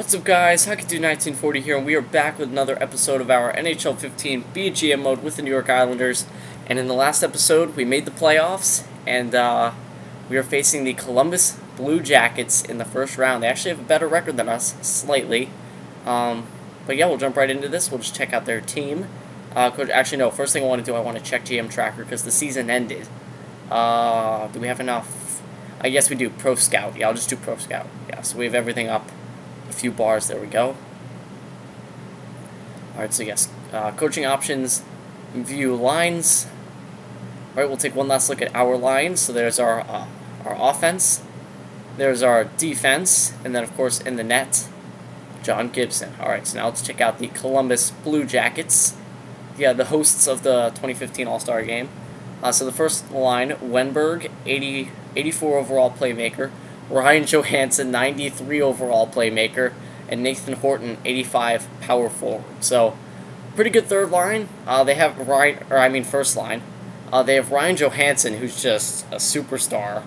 What's up, guys? HockeyDude1940 here, and we are back with another episode of our NHL 15 BGM mode with the New York Islanders. And in the last episode, we made the playoffs, and we are facing the Columbus Blue Jackets in the first round. They actually have a better record than us, slightly. But yeah, we'll jump right into this. We'll just check out their team. Actually, no, first thing I want to do, I want to check GM Tracker, because the season ended. Do we have enough? I guess we do Pro Scout. Yeah, I'll just do Pro Scout. Yeah, so we have everything up. A few bars, there we go. Alright, so yes, coaching options, view lines. Alright, we'll take one last look at our lines. So there's our offense, there's our defense, and then of course in the net, John Gibson. Alright, so now let's check out the Columbus Blue Jackets. Yeah, the hosts of the 2015 All-Star Game. So the first line, Wenberg, 84 overall playmaker. Ryan Johansson, 93 overall playmaker, and Nathan Horton, 85 power forward. So, pretty good third line. They have first line. They have Ryan Johansson, who's just a superstar.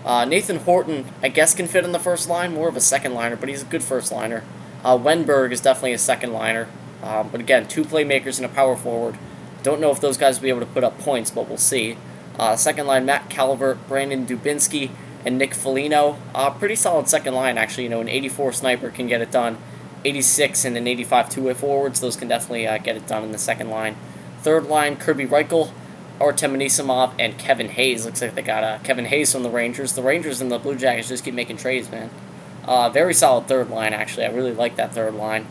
Nathan Horton, I guess, can fit in the first line, more of a second liner, but he's a good first liner. Wenberg is definitely a second liner, but again, two playmakers and a power forward. Don't know if those guys will be able to put up points, but we'll see. Second line, Matt Calvert, Brandon Dubinsky, and Nick Foligno. Pretty solid second line, actually. You know, an 84 sniper can get it done. 86 and an 85 two-way forwards. Those can definitely get it done in the second line. Third line, Kirby Reichel, Artem Anisimov, and Kevin Hayes. Looks like they got Kevin Hayes from the Rangers. The Rangers and the Blue Jackets just keep making trades, man. Very solid third line, actually. I really like that third line.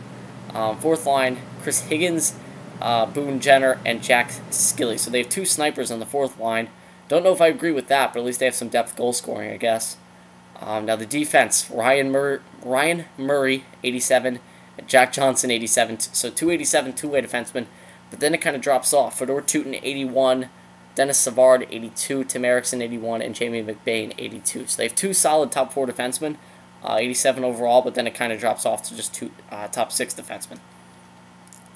Fourth line, Chris Higgins, Boone Jenner, and Jack Skilly. So they have two snipers on the fourth line. Don't know if I agree with that, but at least they have some depth goal scoring, I guess. Now the defense, Ryan Murray, 87, and Jack Johnson, 87. So 287 two-way defensemen, but then it kind of drops off. Fedor Tutin, 81, Dennis Savard, 82, Tim Erickson, 81, and Jamie McBain, 82. So they have two solid top four defensemen, 87 overall, but then it kind of drops off to just two top six defensemen.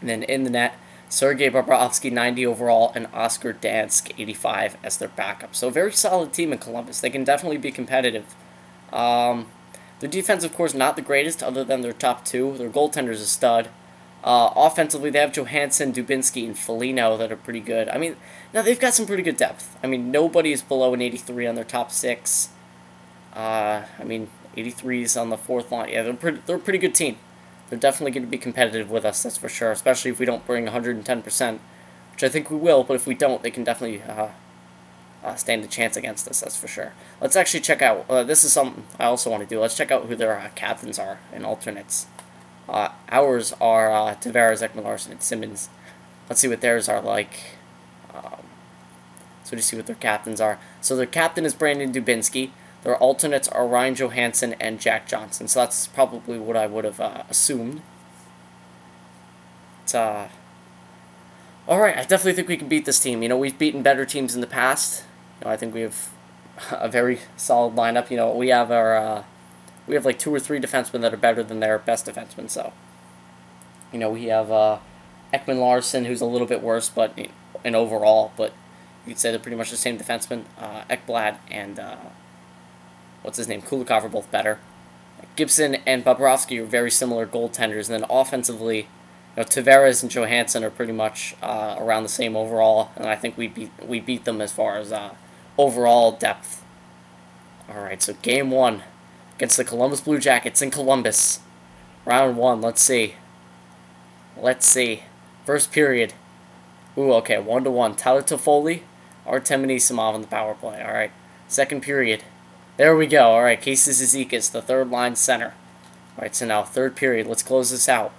And then in the net, Sergei Bobrovsky, 90 overall, and Oscar Dansk, 85 as their backup. So a very solid team in Columbus. They can definitely be competitive. Their defense, of course, not the greatest other than their top two. Their goaltender's a stud. Offensively, they have Johansson, Dubinsky, and Foligno that are pretty good. I mean, now they've got some pretty good depth. I mean, nobody is below an 83 on their top six. 83 is on the fourth line. Yeah, they're a pretty good team. They're definitely going to be competitive with us, that's for sure, especially if we don't bring 110%, which I think we will, but if we don't, they can definitely stand a chance against us, that's for sure. Let's actually check out, this is something I also want to do, let's check out who their captains are and alternates. Ours are Tavares, Ekman-Larsson, and Simmons. Let's see what theirs are like. So just see what their captains are. So their captain is Brandon Dubinsky. Their alternates are Ryan Johansson and Jack Johnson, so that's probably what I would have assumed. Alright, I definitely think we can beat this team. You know, we've beaten better teams in the past. You know, I think we have a very solid lineup. You know, we have like 2 or 3 defensemen that are better than their best defensemen, so. You know, we have Ekman-Larsson, who's a little bit worse, but in overall, but you could say they're pretty much the same defenseman. Ekblad and what's his name? Kulikov are both better. Gibson and Bobrovsky are very similar goaltenders, and then offensively, you know, Tavares and Johansson are pretty much around the same overall, and I think we beat them as far as overall depth. All right, so game 1 against the Columbus Blue Jackets in Columbus, round 1. Let's see. First period. Ooh, okay, 1-1. Tyler Toffoli, Artem Anisimov on the power play. All right, second period. There we go. All right, Casey Zizekas, the third line center. All right, so now third period. Let's close this out.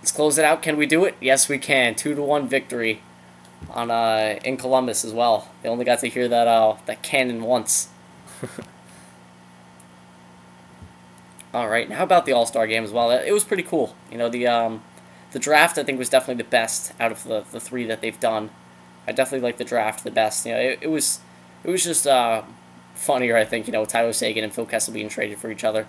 Let's close it out. Can we do it? Yes, we can. 2-1 victory on in Columbus as well. They only got to hear that cannon once. All right, now how about the All-Star Game as well? It was pretty cool. You know, the draft I think was definitely the best out of the 3 that they've done. I definitely like the draft the best. You know, it was just funnier, I think, you know, Tyler Seguin and Phil Kessel being traded for each other.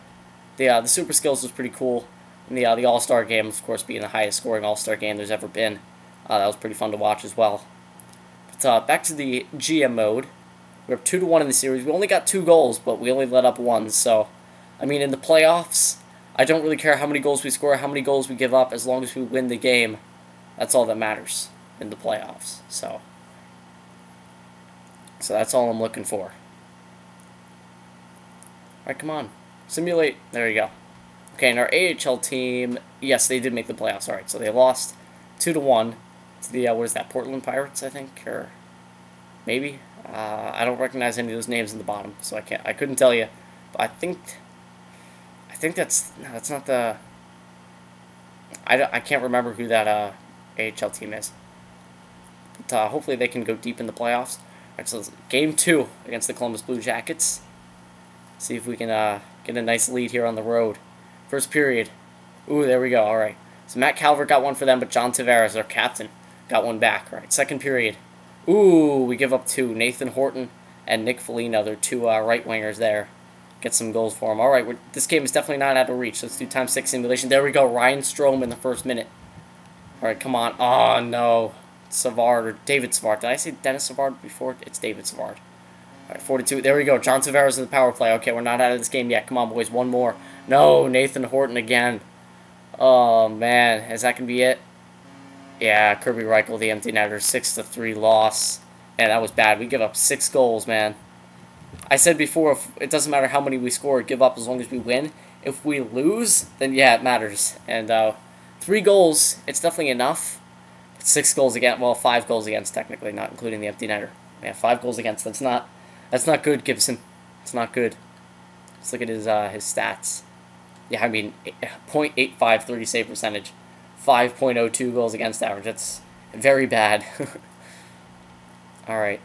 The Super Skills was pretty cool. And the All-Star Game, of course, being the highest scoring All-Star Game there's ever been. That was pretty fun to watch as well. But back to the GM mode. We're up 2-1 in the series. We only got 2 goals, but we only let up 1. So, I mean, in the playoffs, I don't really care how many goals we score, how many goals we give up, as long as we win the game. That's all that matters in the playoffs. So that's all I'm looking for. Alright, come on. Simulate. There you go. Okay, and our AHL team, yes, they did make the playoffs. Alright, so they lost 2-1 to the, what is that, Portland Pirates, I think? Or maybe? I don't recognize any of those names in the bottom, so I couldn't tell you. But I think that's not the, I can't remember who that AHL team is. But hopefully they can go deep in the playoffs. Alright, so game 2 against the Columbus Blue Jackets. See if we can get a nice lead here on the road. First period. Ooh, there we go. Alright. So Matt Calvert got one for them, but John Tavares, their captain, got one back. Alright, second period. Ooh, we give up 2. Nathan Horton and Nick Foligno, they're 2 right wingers there. Get some goals for them. Alright, this game is definitely not out of reach. Let's do ×6 simulation. There we go. Ryan Strome in the first minute. Alright, come on. Oh, no. Savard, or David Savard. Did I say Dennis Savard before? It's David Savard. Alright, 42. There we go. John Tavares in the power play. Okay, we're not out of this game yet. Come on, boys. One more. No, Nathan Horton again. Oh, man. Is that going to be it? Yeah, Kirby Reichel, the empty netter. 6-3 loss. Man, that was bad. We give up 6 goals, man. I said before, it doesn't matter how many we score or give up as long as we win. If we lose, then yeah, it matters. And 3 goals, it's definitely enough. 6 goals against, well, 5 goals against, technically, not including the empty netter. Yeah, 5 goals against. That's not good, Gibson. It's not good. Let's look at his stats. Yeah, I mean, .85 30 save percentage, 5.02 goals against average. That's very bad. All right.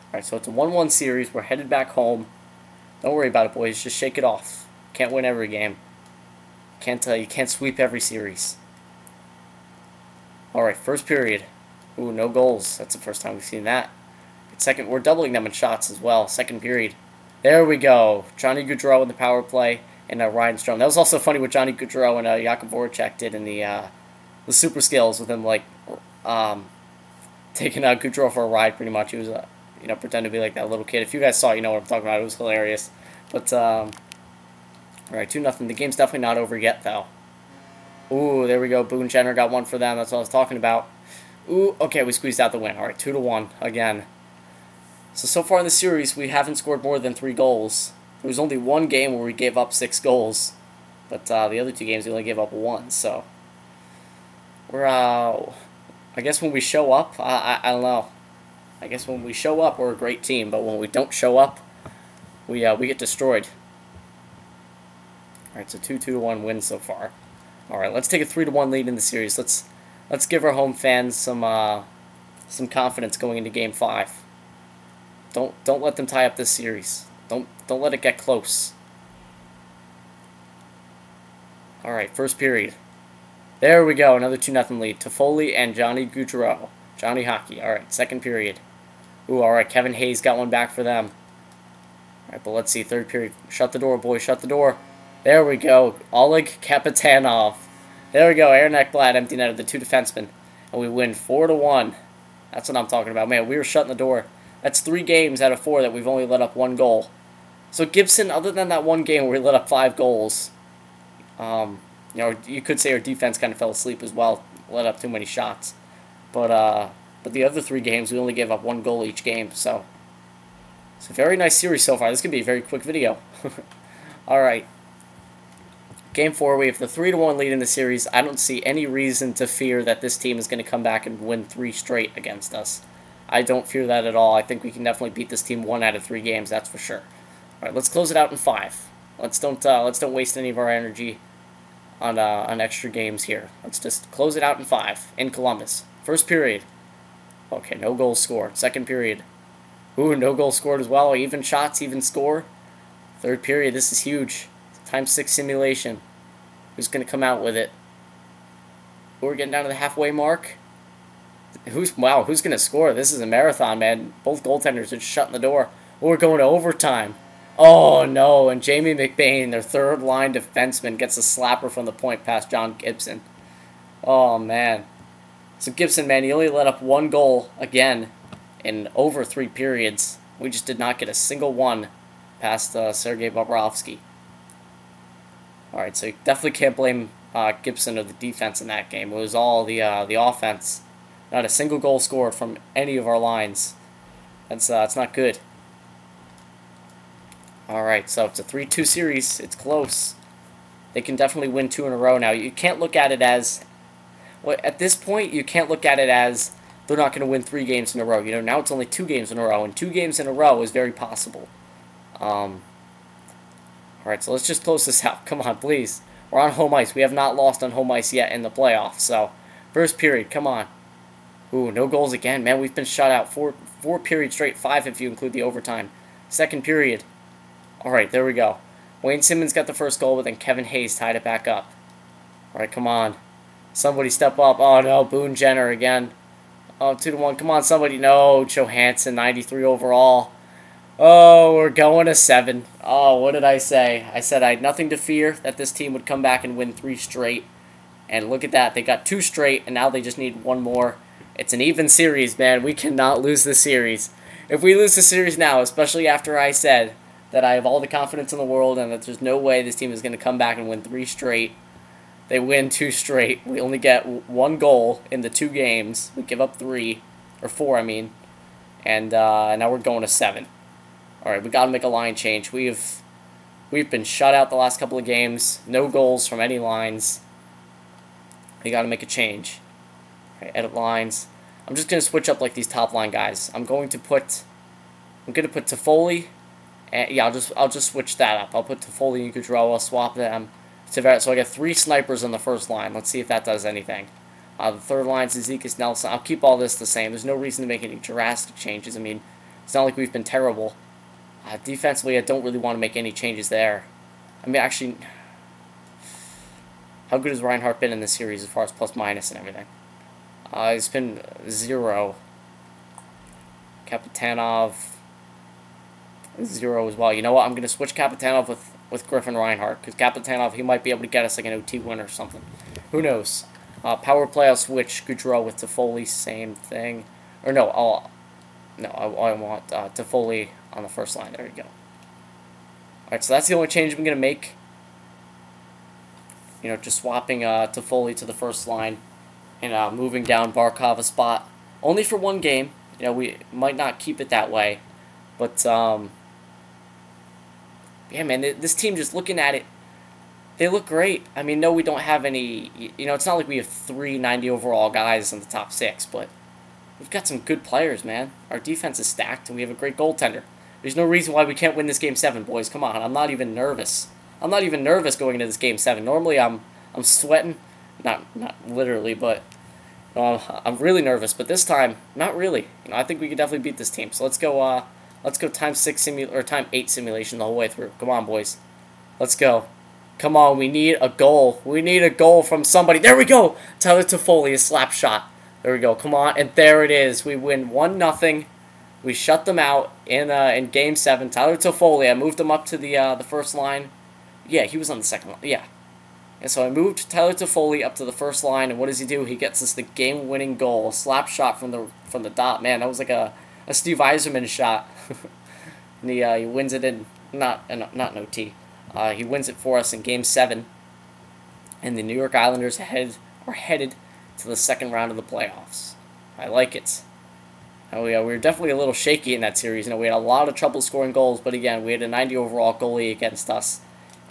All right, so it's a 1-1 series. We're headed back home. Don't worry about it, boys. Just shake it off. Can't win every game. You can't sweep every series. All right, first period. Ooh, no goals. That's the first time we've seen that. Second, we're doubling them in shots as well. Second period. There we go. Johnny Gaudreau in the power play and Ryan Strome. That was also funny what Johnny Gaudreau and Jakub Voracek did in the super skills with him, like taking out Gaudreau for a ride. Pretty much, he was pretending to be like that little kid. If you guys saw it, you know what I'm talking about. It was hilarious. But all right, 2-0. The game's definitely not over yet, though. Ooh, there we go. Boone Jenner got one for them. That's what I was talking about. Ooh, okay, we squeezed out the win. All right, 2-1 again. So far in the series, we haven't scored more than 3 goals. There was only one game where we gave up 6 goals, but the other 2 games we only gave up 1. So we're, I guess when we show up, I don't know. I guess when we show up, we're a great team, but when we don't show up, we get destroyed. All right, so 2-1 win so far. All right, let's take a 3-1 lead in the series. Let's give our home fans some confidence going into Game 5. Don't let them tie up this series. Don't let it get close. All right, first period. There we go, another 2-0 lead. Toffoli and Johnny Gaudreau. Johnny Hockey. All right, second period. Ooh, all right, Kevin Hayes got one back for them. All right, but let's see, third period. Shut the door, boys, shut the door. There we go, Oleg Kapitanov. There we go, Aaron Ekblad, empty net of the 2 defensemen. And we win 4-1. That's what I'm talking about. Man, we were shutting the door. That's 3 games out of 4 that we've only let up 1 goal. So Gibson, other than that one game where we let up 5 goals, you could say our defense kind of fell asleep as well, let up too many shots. But the other 3 games, we only gave up 1 goal each game. So it's a very nice series so far. This could be a very quick video. All right. Game 4, we have the 3-1 lead in the series. I don't see any reason to fear that this team is going to come back and win 3 straight against us. I don't fear that at all. I think we can definitely beat this team 1 out of 3 games, that's for sure. All right, let's close it out in 5. Let's don't waste any of our energy on extra games here. Let's just close it out in 5 in Columbus. First period. Okay, no goals scored. Second period. Ooh, no goals scored as well. Even shots, even score. Third period. This is huge. ×6 simulation. Who's going to come out with it? We're getting down to the halfway mark. Who's going to score? This is a marathon, man. Both goaltenders are shutting the door. We're going to overtime. Oh, no. And Jamie McBain, their third-line defenseman, gets a slapper from the point past John Gibson. Oh, man. So Gibson, man, he only let up 1 goal again in over 3 periods. We just did not get a single one past Sergei Bobrovsky. Alright, so you definitely can't blame Gibson or the defense in that game. It was all the offense. Not a single goal scored from any of our lines. That's not good. Alright, so it's a 3-2 series. It's close. They can definitely win 2 in a row now. You can't look at it as... Well, at this point, you can't look at it as they're not going to win 3 games in a row. You know, now it's only 2 games in a row, and 2 games in a row is very possible. Alright, so let's just close this out. Come on, please. We're on home ice. We have not lost on home ice yet in the playoffs. So, first period, come on. Ooh, no goals again. Man, we've been shut out. Four periods straight. 5 if you include the overtime. Second period. Alright, there we go. Wayne Simmons got the first goal, but then Kevin Hayes tied it back up. Alright, come on. Somebody step up. Oh, no. Boone Jenner again. Oh, 2-1. Come on, somebody. No. Johansson, 93 overall. Oh, we're going to 7. Oh, what did I say? I said I had nothing to fear, that this team would come back and win 3 straight. And look at that. They got 2 straight, and now they just need 1 more. It's an even series, man. We cannot lose this series. If we lose the series now, especially after I said that I have all the confidence in the world and that there's no way this team is going to come back and win 3 straight, they win 2 straight. We only get 1 goal in the 2 games. We give up 3, or 4, I mean. And now we're going to 7. Alright, we got to make a line change. We've been shut out the last couple of games. No goals from any lines. We got to make a change. Alright, edit lines. I'm just going to switch up like these top line guys. I'm going to put Toffoli. And yeah, I'll just switch that up. I'll put Toffoli and Gaudreau. Swap them. So I got 3 snipers on the first line. Let's see if that does anything. The third line is Ezekiel Nelson. I'll keep all this the same. There's no reason to make any drastic changes. I mean, it's not like we've been terrible. Defensively, I don't really want to make any changes there. I mean, actually, how good has Reinhardt been in this series as far as plus-minus and everything? It's been 0. Kapitanov, 0 as well. You know what? I'm going to switch Kapitanov with Griffin Reinhardt, because Kapitanov, he might be able to get us like an OT win or something. Who knows? Power play, I'll switch Gaudreau with Toffoli, same thing. Or no, I want Toffoli on the first line. There we go. Alright, so that's the only change I'm going to make. You know, just swapping Toffoli to the first line and moving down Barkov a spot. Only for 1 game. You know, we might not keep it that way. But, yeah, man, this team, just looking at it, they look great. I mean, no, we don't have any, you know, it's not like we have 3 90 overall guys in the top 6, but we've got some good players, man. Our defense is stacked, and we have a great goaltender. There's no reason why we can't win this Game 7, boys. Come on, I'm not even nervous. I'm not even nervous going into this Game 7. Normally, I'm sweating. Not literally, but you know, I'm really nervous. But this time, not really. You know, I think we could definitely beat this team. So let's go. Let's go time 8 simulation the whole way through. Come on, boys. Let's go. Come on, we need a goal. We need a goal from somebody. There we go. Tyler Toffoli, a slap shot. There we go. Come on, and there it is. We win 1-0. We shut them out in Game 7. Tyler Toffoli. I moved him up to the first line. Yeah, he was on the second line. Yeah. And so I moved Tyler Toffoli up to the first line, and what does he do? He gets us the game-winning goal, a slap shot from the dot. Man, that was like a Steve Yzerman shot. And he wins it in not an OT. He wins it for us in Game 7, and the New York Islanders are headed to the second round of the playoffs. I like it. We were definitely a little shaky in that series. You know, we had a lot of trouble scoring goals, but again, we had a 90 overall goalie against us.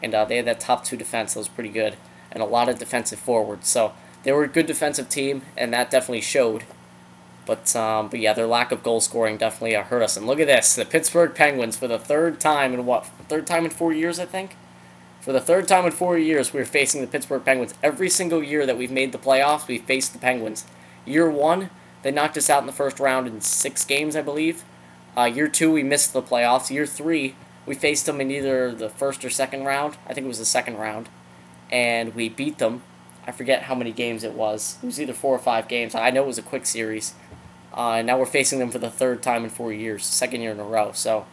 And they had that top 2 defense that was pretty good, and a lot of defensive forwards. So they were a good defensive team, and that definitely showed. But yeah, their lack of goal scoring definitely hurt us. And look at this, the Pittsburgh Penguins, for the 3rd time in what? 3rd time in 4 years, I think? For the 3rd time in 4 years, we're facing the Pittsburgh Penguins. Every single year that we've made the playoffs, we've faced the Penguins. Year 1, they knocked us out in the first round in 6 games, I believe. Year 2, we missed the playoffs. Year 3, we faced them in either the first or second round. I think it was the second round. And we beat them. I forget how many games it was. It was either 4 or 5 games. I know it was a quick series. And now we're facing them for the 3rd time in 4 years. 2nd year in a row. So,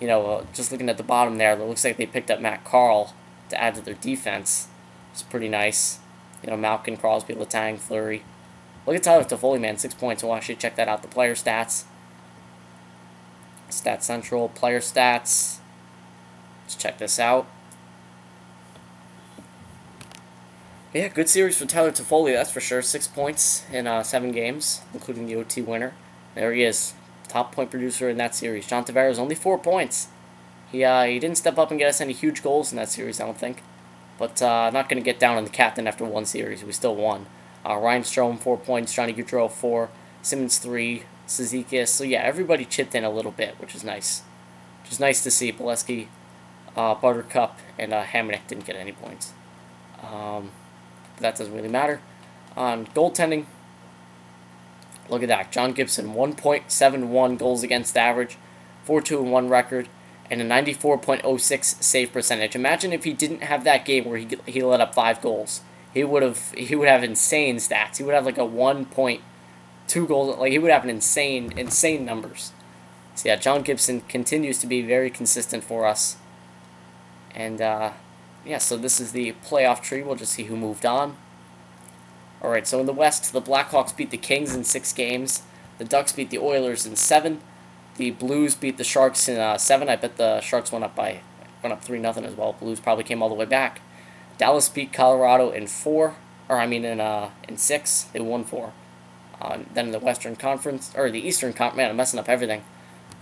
you know, just looking at the bottom there, it looks like they picked up Matt Carl to add to their defense. It's pretty nice. You know, Malkin, Crosby, Letang, Fleury. Look at Tyler Toffoli, man. 6 points. We'll actually check that out. The player stats. Stats Central, player stats. Let's check this out. Yeah, good series for Tyler Toffoli, that's for sure. 6 points in 7 games, including the OT winner. There he is, top point producer in that series. John Tavares, only 4 points. He didn't step up and get us any huge goals in that series, I don't think. But not going to get down on the captain after one series. We still won. Ryan Strome, 4 points. Johnny Gaudreau, 4. Simmons, 3. Cizikas. So, yeah, everybody chipped in a little bit, which is nice. Which is nice to see. Bolesky, Buttercup, and Hamonic didn't get any points. But that doesn't really matter. On goaltending, look at that. John Gibson, 1.71 goals against average, 4-2-1 record, and a 94.06 save percentage. Imagine if he didn't have that game where he let up 5 goals. He would have insane stats. He would have like a 1.2 goals. Like he would have an insane numbers. So yeah, John Gibson continues to be very consistent for us. And yeah, so this is the playoff tree. We'll just see who moved on. Alright, so in the West, the Blackhawks beat the Kings in 6 games. The Ducks beat the Oilers in 7. The Blues beat the Sharks in 7. I bet the Sharks went up 3-0 as well. Blues probably came all the way back. Dallas beat Colorado in 4. In 6. They won 4. Then in the Western Conference, or the Eastern Conference, man, I'm messing up everything.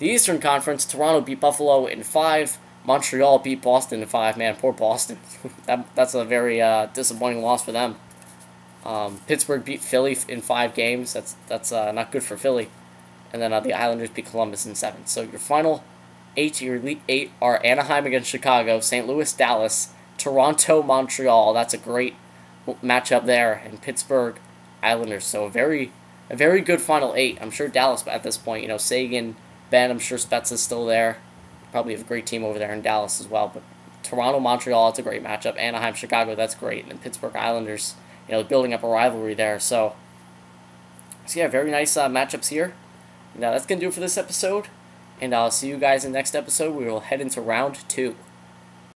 The Eastern Conference, Toronto beat Buffalo in 5. Montreal beat Boston in 5. Man, poor Boston. That's a very disappointing loss for them. Pittsburgh beat Philly in 5 games. That's not good for Philly. And then the Islanders beat Columbus in 7. So your final 8, your Elite 8 are Anaheim against Chicago, St. Louis, Dallas, Toronto, Montreal. That's a great matchup there. And Pittsburgh, Islanders. So a very good final 8. I'm sure Dallas at this point, Sagan, Ben, I'm sure Spets is still there. Probably have a great team over there in Dallas as well. But Toronto, Montreal, that's a great matchup. Anaheim, Chicago, that's great. And then Pittsburgh, Islanders, building up a rivalry there. So yeah, very nice matchups here. Now that's going to do it for this episode. And I'll see you guys in the next episode. We will head into round 2.